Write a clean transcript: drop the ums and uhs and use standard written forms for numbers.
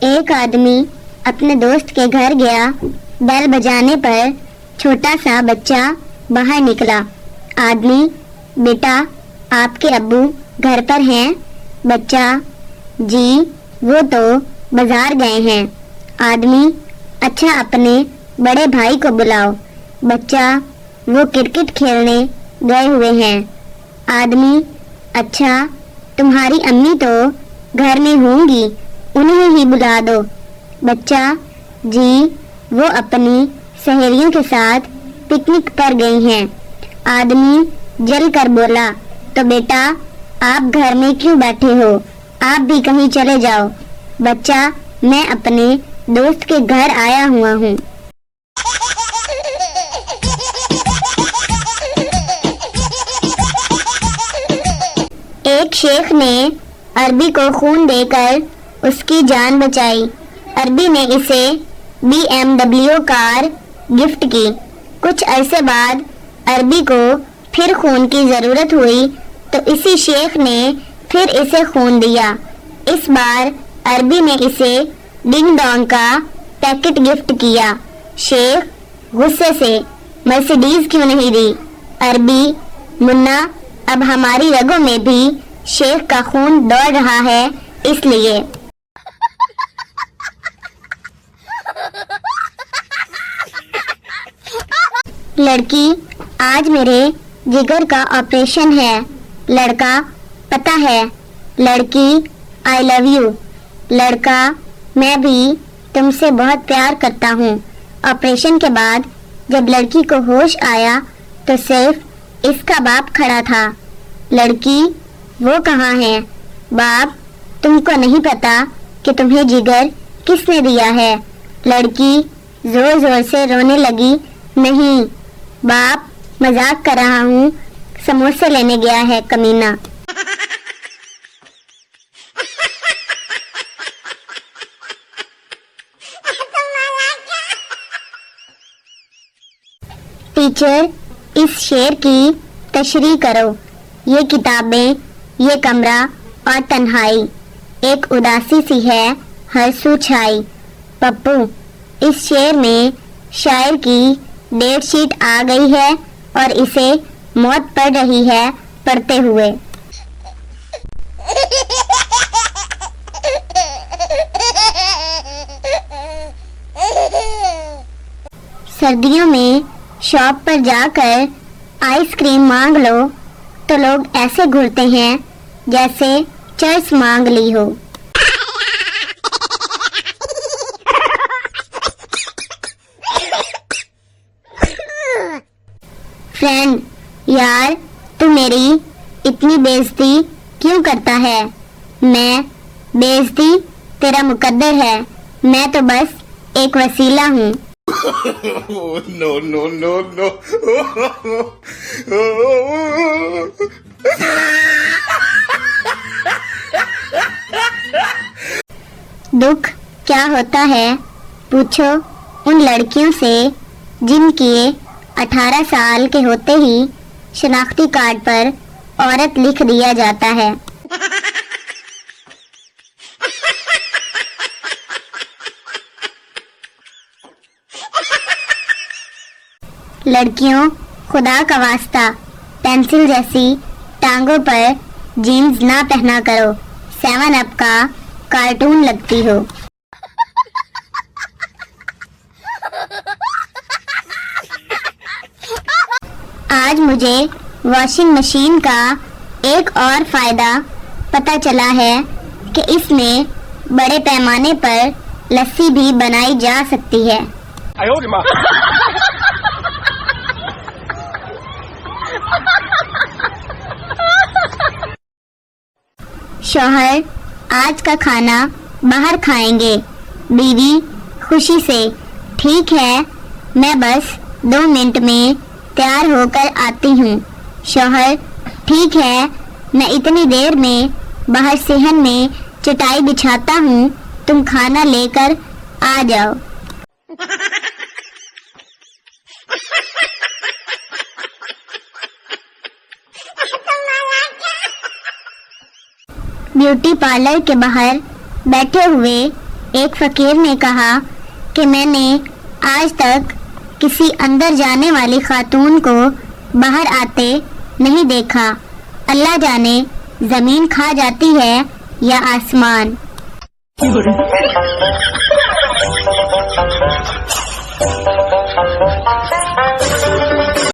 एक आदमी अपने दोस्त के घर गया। बेल बजाने पर छोटा सा बच्चा बाहर निकला। आदमी, बेटा आपके अब्बू घर पर हैं? बच्चा, जी वो तो बाजार गए हैं। आदमी, अच्छा अपने बड़े भाई को बुलाओ। बच्चा, वो क्रिकेट खेलने गए हुए हैं। आदमी, अच्छा तुम्हारी अम्मी तो घर में होंगी, उन्हें ही बुला दो। बच्चा, जी वो अपनी सहेलियों के साथ पिकनिक पर गई हैं। आदमी जल कर बोला, तो बेटा आप घर में क्यों बैठे हो, आप भी कहीं चले जाओ। बच्चा, मैं अपने दोस्त के घर आया हुआ हूँ। एक शेख ने अरबी को खून देकर उसकी जान बचाई। अरबी ने इसे BMW कार गिफ्ट की। कुछ अरसे बाद अरबी को फिर खून की जरूरत हुई तो इसी शेख ने फिर इसे खून दिया। इस बार अरबी ने इसे डिंग डोंग का पैकेट गिफ्ट किया। शेख गुस्से से, मर्सिडीज क्यों नहीं दी? अरबी, मुन्ना अब हमारी रगों में भी शेख का खून दौड़ रहा है, इसलिए। लड़की, आज मेरे जिगर का ऑपरेशन है। लड़का, पता है। लड़की, आई लव यू। लड़का, मैं भी तुमसे बहुत प्यार करता हूँ। ऑपरेशन के बाद जब लड़की को होश आया तो सिर्फ इसका बाप खड़ा था। लड़की, वो कहाँ है? बाप, तुमको नहीं पता कि तुम्हें जिगर किसने दिया है? लड़की जोर जोर से रोने लगी, नहीं बाप, मजाक कर रहा हूँ, समोसे लेने गया है कमीना। टीचर, इस शेर की तशरीह करो। ये किताबें, ये कमरा और तन्हाई, एक उदासी सी है हर सू छाई। पप्पू, इस शेर में शायर की डेट शीट आ गई है और इसे मौत पड़ रही है पढ़ते हुए। सर्दियों में शॉप पर जाकर आइसक्रीम मांग लो तो लोग ऐसे घूरते हैं जैसे चर्च मांग ली हो। फ्रेंड, यार तू मेरी इतनी बेइज्जती क्यों करता है? मैं बेइज्जती तेरा मुकद्दर है, मैं तो बस एक वसीला हूँ। No, no, no, no. दुख क्या होता है पूछो उन लड़कियों से जिनके 18 साल के होते ही शनाख्ती कार्ड पर औरत लिख दिया जाता है। लड़कियों, खुदा का वास्ता पेंसिल जैसी टांगों पर जीन्स ना पहना करो, 7 अप का कार्टून लगती हो। आज मुझे वॉशिंग मशीन का एक और फायदा पता चला है कि इसमें बड़े पैमाने पर लस्सी भी बनाई जा सकती है। शौहर, आज का खाना बाहर खाएंगे। बीवी खुशी से, ठीक है, मैं बस 2 मिनट में तैयार होकर आती हूँ। शौहर, ठीक है, मैं इतनी देर में बाहर सेहन में चटाई बिछाता हूँ, तुम खाना लेकर आ जाओ। ब्यूटी पार्लर के बाहर बैठे हुए एक फकीर ने कहा कि मैंने आज तक किसी अंदर जाने वाली खातून को बाहर आते नहीं देखा। अल्लाह जाने जमीन खा जाती है या आसमान।